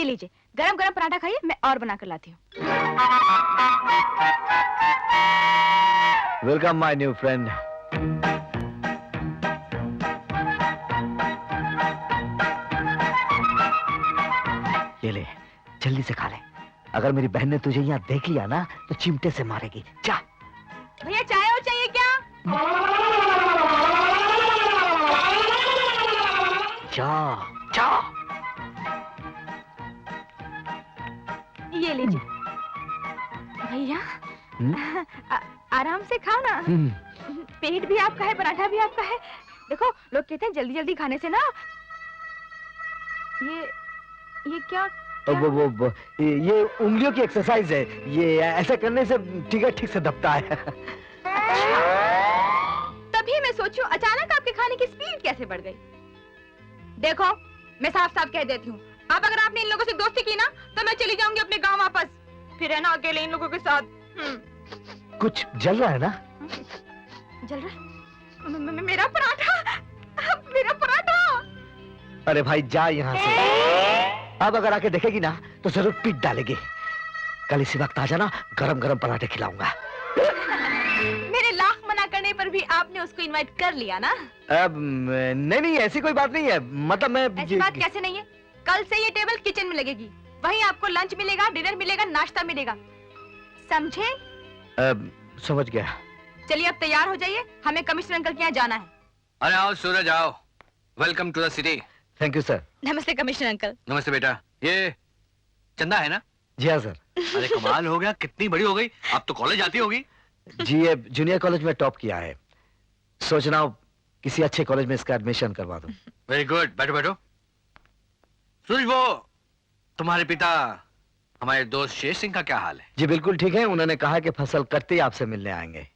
ये लीजिए, गरम गरम पराठा खाइए, मैं और बना कर लाती हूँ। Welcome my new friend. ये ले, जल्दी से खा ले। अगर मेरी बहन ने तुझे यहाँ देख लिया ना तो चिमटे से मारेगी। जा। भैया चाय और चाहिए क्या? जा, जा। ये लीजिए। भैया आराम से खाओ ना। पेट भी आपका है, पराठा भी आपका है। देखो लोग कहते हैं जल्दी जल्दी खाने से ना ये क्या? वो ये उंगलियों की एक्सरसाइज है। ये ऐसा करने से ठीक से दबता है। तभी मैं सोचूं अचानक आपके खाने की स्पीड कैसे बढ़ गई। देखो मैं साफ साफ कह देती हूँ, अब अगर आपने इन लोगों से दोस्ती की ना तो मैं चली जाऊंगी अपने गांव वापस। फिर है ना अकेले इन लोगों के साथ। कुछ जल रहा है ना? जल रहा है? मेरा पराठा, मेरा पराठा। अरे भाई जा यहाँ से। अब अगर आके देखेगी ना तो जरूर पीट डालेगी। कल इसी वक्त आ जाना, गरम गरम पराठे खिलाऊंगा। मेरे लाख मना करने पर भी आपने उसको इनवाइट कर लिया ना? अब नहीं ऐसी कोई बात नहीं है। मतलब मैं ऐसी बात कैसे नहीं है? कल से ये टेबल किचन में लगेगी, वहीं आपको लंच मिलेगा, डिनर मिलेगा, नाश्ता मिलेगा, समझे? समझ गया। चलिए अब तैयार हो जाइए, हमें कमिश्नर अंकल के यहाँ जाना है। अरे आओ सूरज आओ, welcome to the city. Thank you sir. नमस्ते कमिश्नर अंकल। नमस्ते बेटा, ये चंदा है ना? जी हाँ सर। अरे कमाल हो गया, कितनी बड़ी हो गई, अब तो कॉलेज आती होगी। जी ये जूनियर कॉलेज में टॉप किया है, सोच रहा हूँ किसी अच्छे कॉलेज में इसका एडमिशन करवा दूं। वेरी गुड, बैठो बैठो। सूरज वो तुम्हारे पिता हमारे दोस्त शेर सिंह का क्या हाल है? जी बिल्कुल ठीक है, उन्होंने कहा कि फसल कटते ही आपसे मिलने आएंगे।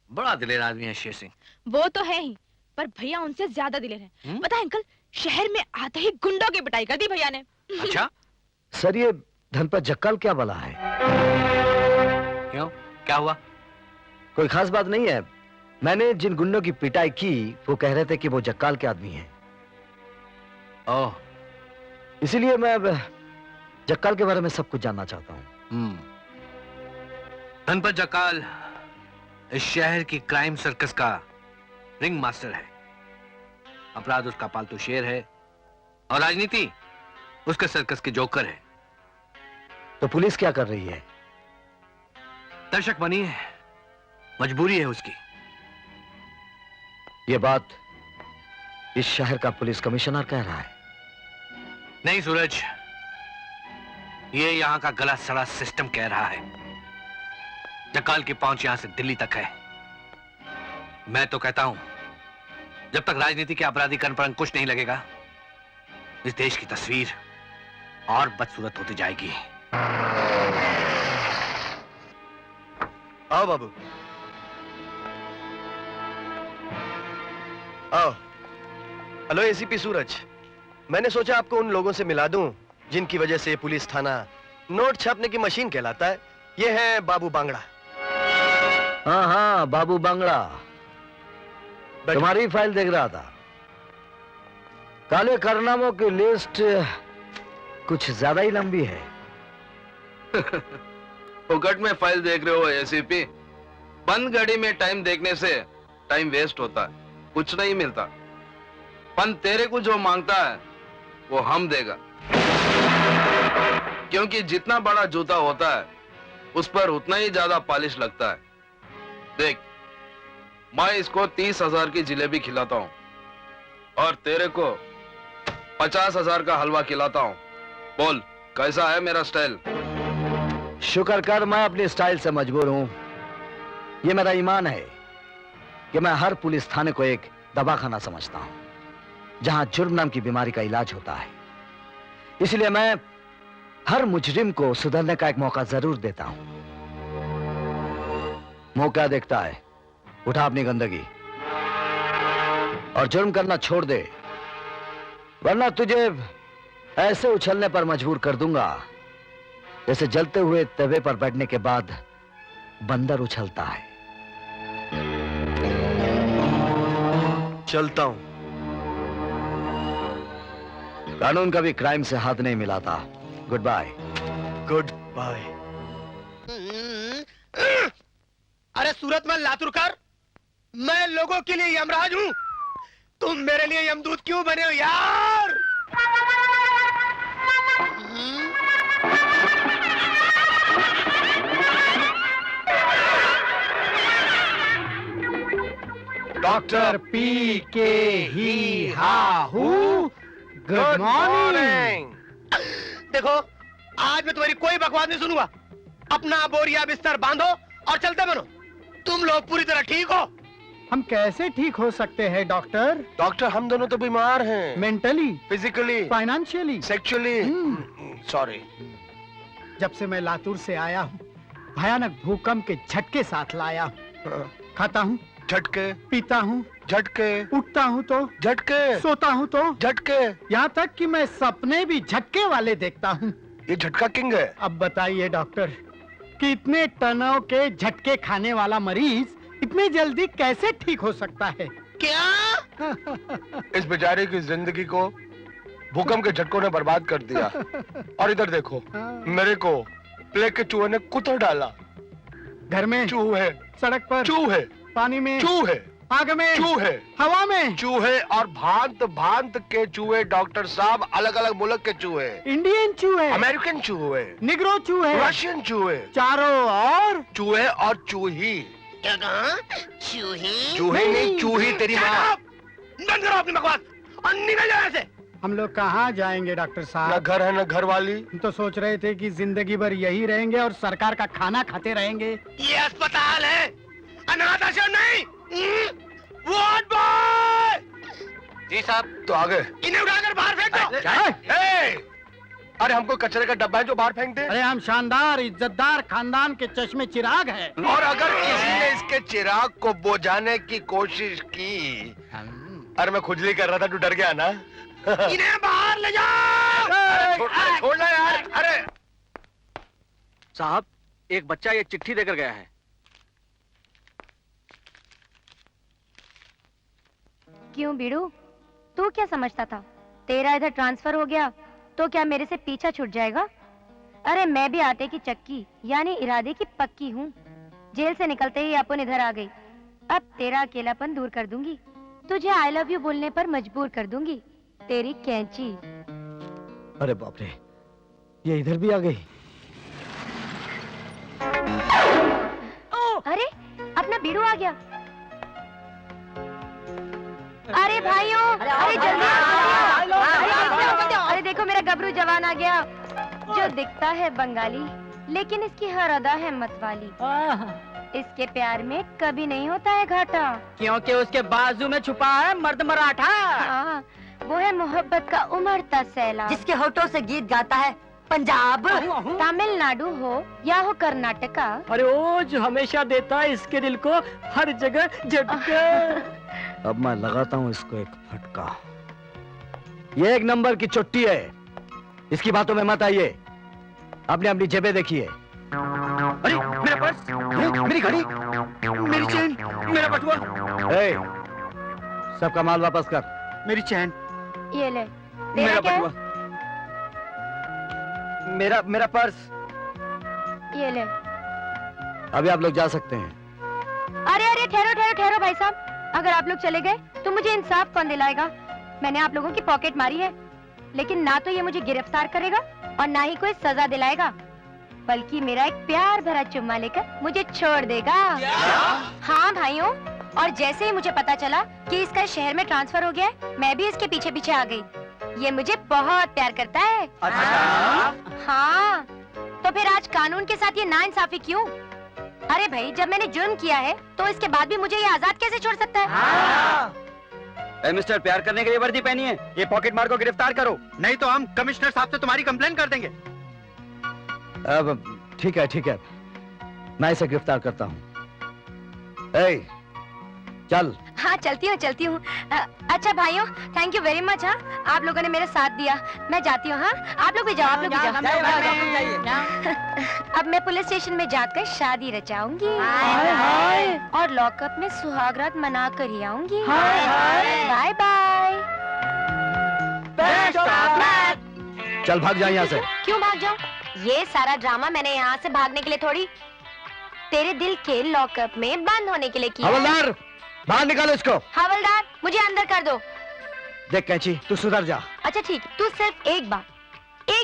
बड़ा दिलेर आदमी है शेर सिंह। वो तो है ही, पर भैया उनसे ज्यादा दिलेर है। पता है अंकल, शहर में आते ही गुंडों की पिटाई कर दी भैया ने। अच्छा सर ये धनपत जक्कल क्या बला है? क्यों, क्या हुआ? कोई खास बात नहीं है। मैंने जिन गुंडों की पिटाई की वो कह रहे थे कि वो जक्काल के आदमी हैं। ओह, इसीलिए मैं अब जक्काल के बारे में सब कुछ जानना चाहता हूँ। धनपत जक्काल इस शहर की क्राइम सर्कस का रिंग मास्टर है। अपराध उसका पालतू शेर है और राजनीति उसके सर्कस के जोकर है। तो पुलिस क्या कर रही है? दर्शक बनी है, मजबूरी है उसकी। ये बात इस शहर का पुलिस कमिश्नर कह रहा है? नहीं सूरज, ये यहां का गला सड़ा सिस्टम कह रहा है। जक्काल की पहुंच यहां से दिल्ली तक है। मैं तो कहता हूं जब तक राजनीति के अपराधीकरण पर अंकुश नहीं लगेगा इस देश की तस्वीर और बदसूरत होती जाएगी। आओ बाबू आओ। हेलो एसीपी सूरज, मैंने सोचा आपको उन लोगों से मिला दूं जिनकी वजह से पुलिस थाना नोट छापने की मशीन कहलाता है। ये है बाबू बांगड़ा। हाँ बाबू बांगड़ा, तुम्हारी फाइल देख रहा था। काले कारनामों की लिस्ट कुछ ज्यादा ही लंबी है। फुकट में फाइल देख रहे हो एसीपी? बंद घड़ी में टाइम देखने से टाइम वेस्ट होता है, कुछ नहीं मिलता। पन तेरे को जो मांगता है वो हम देगा, क्योंकि जितना बड़ा जूता होता है उस पर उतना ही ज्यादा पॉलिश लगता है। देख, मैं इसको 30,000 की जिलेबी खिलाता हूं और तेरे को 50,000 का हलवा खिलाता हूं। बोल कैसा है मेरा स्टाइल? शुक्र कर मैं अपने स्टाइल से मजबूर हूं। ये मेरा ईमान है कि मैं हर पुलिस थाने को एक दवाखाना समझता हूं जहां जुर्म नाम की बीमारी का इलाज होता है। इसलिए मैं हर मुजरिम को सुधरने का एक मौका जरूर देता हूं। मौका देखता है, उठा अपनी गंदगी और जुर्म करना छोड़ दे, वरना तुझे ऐसे उछलने पर मजबूर कर दूंगा जैसे जलते हुए तवे पर बैठने के बाद बंदर उछलता है। चलता हूं। कानून कभी क्राइम से हाथ नहीं मिलाता, गुड बाय। Good bye. अरे सूरत में लातुरकर, मैं लोगों के लिए यमराज हूँ, तुम मेरे लिए यमदूत क्यों बने हो यार? डॉक्टर पी के ही हा हूँ। Good morning. देखो, आज मैं तुम्हारी कोई बकवास नहीं सुनूंगा। अपना बोरिया बिस्तर बांधो और चलते बनो। तुम लोग पूरी तरह ठीक हो? हम कैसे ठीक हो सकते हैं डॉक्टर? डॉक्टर, हम दोनों तो बीमार हैं। Mentally, physically, financially, sexually. Sorry. जब से मैं लातूर से आया हूँ, भयानक भूकंप के झटके साथ लाया हूँ। खाता हूँ, झटके, पीता हूँ, झटके, उठता हूँ तो, झटके, सोता हूँ तो, झटके। यहाँ तक कि मैं सपने भी झटके वाले देखता हूँ। ये झटका किंग है। अब बताइए डॉक्टर, कि इतने टनों के झटके खाने वाला मरीज इतनी जल्दी कैसे ठीक हो सकता है? क्या? इस बेचारे की जिंदगी को भूकंप के झटकों ने बर्बाद कर दिया। और इधर देखो, मेरे को प्लेग के चूहे ने कुतर डाला। घर में चूहे, सड़क पर चूहे, पानी में चूहे, आग में चूहे, हवा में चूहे और भांत भांत के चूहे। डॉक्टर साहब, अलग अलग मुल्क के चूहे, इंडियन चूहे, अमेरिकन चूहे, निग्रो चूहे, रशियन चूहे, चारों और चूहे और चूही। क्या कहा? चूही? चूहे नहीं, चूही तेरी माँ। बंद करो अपनी बकवास और निकल जाओ यहाँ से। हम लोग कहाँ जाएंगे डॉक्टर न साहब? घर है न घर वाली। हम तो सोच रहे थे कि जिंदगी भर यही रहेंगे और सरकार का खाना खाते रहेंगे। ये अस्पताल है, अनाथ आश्रम नहीं। Ward boy! जी साहब। तो आगे इन्हें उठाकर बाहर फेंक दो। ए! अरे हमको कचरे का डब्बा है जो बाहर फेंक दे। अरे हम शानदार इज्जतदार खानदान के चश्मे चिराग है। और अगर किसी ने इसके चिराग को बुझाने की कोशिश की। अरे मैं खुजली कर रहा था, तू डर गया ना? इन्हें बाहर ले जाओ। छोड़ना यार। अरे साहब, एक बच्चा ये चिट्ठी देकर गया है। क्यों बीड़ू, तू क्या समझता था तेरा इधर ट्रांसफर हो गया तो क्या मेरे से पीछा छूट जाएगा? अरे मैं भी आटे की चक्की यानी इरादे की पक्की हूँ। जेल से निकलते ही अपन इधर आ गई। अब तेरा अकेलापन दूर कर दूंगी, तुझे आई लव यू बोलने पर मजबूर कर दूंगी। तेरी कैंची। अरे बाप रे, ये इधर भी आ गई। अरे अपना बीड़ू आ गया। अरे भाइयों, अरे जल्दी आओ। अरे देखो मेरा गबरू जवान आ गया, जो दिखता है बंगाली लेकिन इसकी हर अदा है मतवाली। इसके प्यार में कभी नहीं होता है घाटा, क्योंकि उसके बाजू में छुपा है मर्द मराठा। हाँ, वो है मोहब्बत का उमड़ता सैलाब, जिसके होठों से गीत गाता है पंजाब, तमिलनाडु हो या हो कर्नाटका। अरे ओ जो हमेशा देता है इसके दिल को हर जगह झटका। अब मैं लगाता हूँ इसको एक फटका। ये एक नंबर की चुट्टी है, इसकी बातों में मत आइए। आपने अपनी जेबें देखिए। अरे मेरा पर्स, मेरी घड़ी, मेरी चेन, मेरा बटुआ। ए, सबका माल वापस कर। मेरी चैन, ये ले। मेरा तेरा क्या है? बटुआ, मेरा पर्स। ये ले। अभी आप लोग जा सकते हैं। अरे अरे ठहरो ठहरो ठहरो भाई साहब, अगर आप लोग चले गए तो मुझे इंसाफ कौन दिलाएगा? मैंने आप लोगों की पॉकेट मारी है, लेकिन ना तो ये मुझे गिरफ्तार करेगा और ना ही कोई सजा दिलाएगा, बल्कि मेरा एक प्यार भरा चुम्मा लेकर मुझे छोड़ देगा। हाँ भाइयों, और जैसे ही मुझे पता चला कि इसका शहर में ट्रांसफर हो गया है, मैं भी इसके पीछे पीछे आ गई। ये मुझे बहुत प्यार करता है। हाँ, तो फिर आज कानून के साथ ये नाइंसाफी क्यों? अरे भाई, जब मैंने जुर्म किया है तो इसके बाद भी मुझे ये आजाद कैसे छोड़ सकता है? मिस्टर, प्यार करने के लिए वर्दी पहनी है, ये पॉकेट मार को गिरफ्तार करो, नहीं तो हम कमिश्नर साहब से तुम्हारी कंप्लेन कर देंगे। अब ठीक है, मैं इसे गिरफ्तार करता हूँ। ए, चल। हाँ चलती हूँ। अच्छा भाइयों, थैंक यू वेरी मच। हाँ, आप लोगों ने मेरा साथ दिया। मैं जाती हूँ। हाँ, आप लोग भी जाओ, आप लोग भी जाओ। अब मैं पुलिस स्टेशन में जाकर शादी रचाऊंगी और लॉकअप में सुहागरात मना कर ही आऊंगी। Bye bye. चल भाग जा यहाँ से। क्यों भाग ये सारा ड्रामा मैंने यहाँ से भागने के लिए थोड़ी, तेरे दिल के लॉकअप में बंद होने के लिए किया। हवलदार, बाहर निकालो इसको। हवलदार, मुझे अंदर कर दो। देख कैंची, तू सुधर जा। अच्छा ठीक, तू सिर्फ एक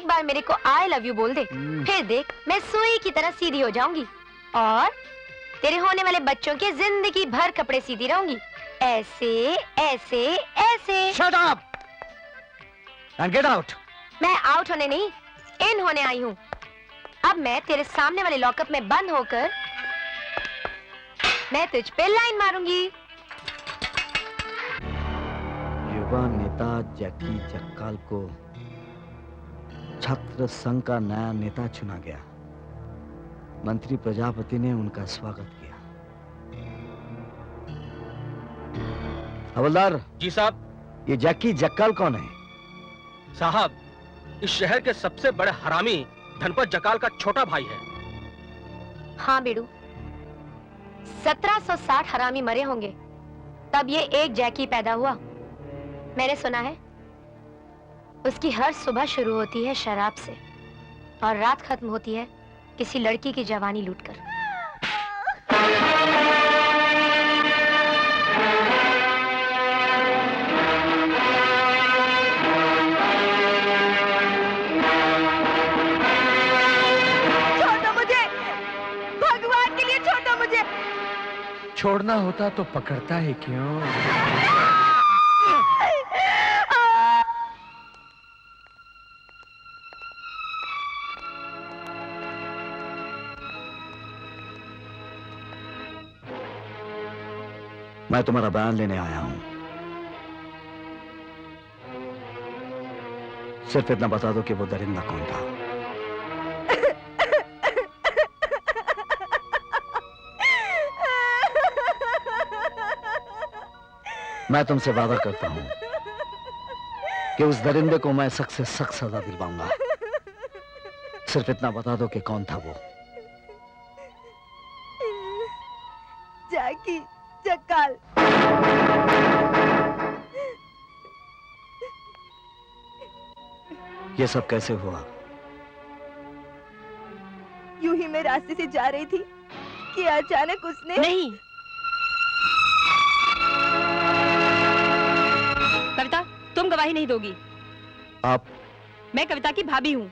बार मेरे को आई लव यू बोल दे, फिर देख मैं सुई की तरह सीधी हो जाऊंगी और तेरे होने वाले बच्चों के जिंदगी भर कपड़े सीधी रहूंगी, ऐसे ऐसे ऐसे। Shut up and get out. मैं आउट होने नहीं, इन होने आई हूँ। अब मैं तेरे सामने वाले लॉकअप में बंद होकर मैं तुझ पे लाइन मारूंगी। युवा नेता जैकी जक्काल को छात्र संघ का नया नेता चुना गया। मंत्री प्रजापति ने उनका स्वागत किया। हवलदार जी साहब। ये जैकी जक्काल कौन है? साहब, इस शहर के सबसे बड़े हरामी धनपत जकाल का छोटा भाई है। हाँ बेड़ू, 1760 हरामी मरे होंगे, तब ये एक जैकी पैदा हुआ। मैंने सुना है उसकी हर सुबह शुरू होती है शराब से और रात खत्म होती है किसी लड़की की जवानी लूटकर। छोड़ना होता तो पकड़ता है क्यों? मैं तुम्हारा बयान लेने आया हूं। सिर्फ इतना बता दो कि वो दरिंदा कौन था। मैं तुमसे वादा करता हूं कि उस दरिंदे को मैं सख्त से सख्त सजा दिलवाऊंगा। सिर्फ इतना बता दो कि कौन था वो। जैकी जक्काल। ये सब कैसे हुआ? यूं ही मैं रास्ते से जा रही थी कि अचानक उसने। नहीं, कविता, तुम गवाही नहीं दोगी। आप? मैं कविता की भाभी हूँ।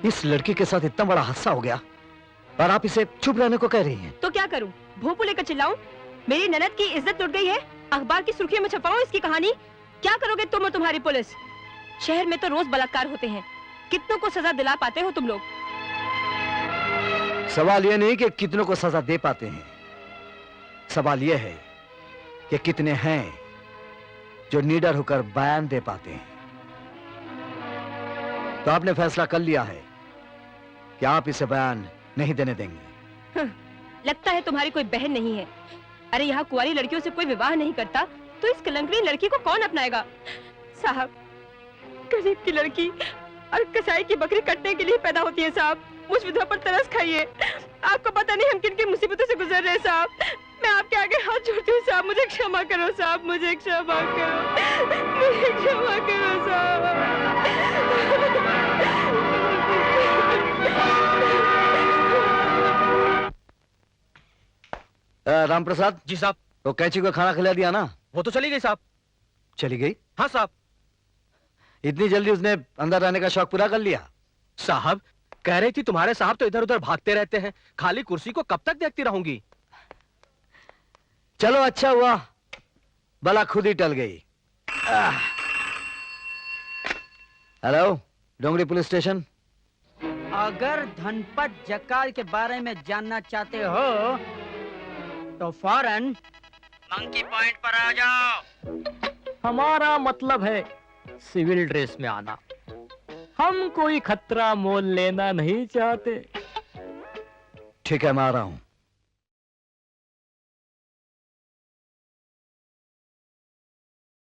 इस लड़की के साथ इतना बड़ा हादसा हो गया और आप इसे चुप रहने को कह रही हैं। तो क्या करूँ, भोंपू लेकर चिल्लाऊं? मेरी ननद की इज्जत लुट गई है, अखबार की सुर्खियों में छपाऊं इसकी कहानी? क्या करोगे तुम और तुम्हारी पुलिस? शहर में तो रोज बलात्कार होते हैं, कितनों को सजा दिला पाते हो तुम लोग? सवाल यह नहीं कि कितनों को सजा दे पाते हैं, सवाल यह है कि कितने हैं जो निडर होकर बयान दे पाते हैं। तो आपने फैसला कर लिया है कि आप इसे बयान नहीं देने देंगे। लगता है तुम्हारी कोई बहन नहीं है। अरे यहाँ कुंवारी लड़कियों से कोई विवाह नहीं करता तो इस कलंकड़ी लड़की को कौन अपनाएगा? साहब, गरीब की लड़की और कसाई की बकरी कटने के लिए पैदा होती है साहब। मुझ विधवा पर तरस खाइए। आपको पता नहीं हम किन किन मुसीबतों से गुजर रहे हैं साहब। मैं आपके आगे हाथ जोड़ती हूँ साहब, मुझे क्षमा करो साहब, मुझे क्षमा करो, मुझे क्षमा करो साहब। राम प्रसाद जी साहब। तो कैंची को खाना खिला दिया ना? वो तो चली गई साहब। चली गई? हाँ साहब। इतनी जल्दी उसने अंदर रहने का शौक पूरा कर लिया? साहब, कह रही थी तुम्हारे साहब तो इधर उधर भागते रहते हैं, खाली कुर्सी को कब तक देखती रहूंगी। चलो अच्छा हुआ, बला खुद ही टल गई। हेलो, डोंगरी पुलिस स्टेशन। अगर धनपत जकाल के बारे में जानना चाहते हो तो फौरन मंकी पॉइंट पर आ जाओ। हमारा मतलब है सिविल ड्रेस में आना। हम कोई खतरा मोल लेना नहीं चाहते। ठीक है, मैं आ रहा हूं।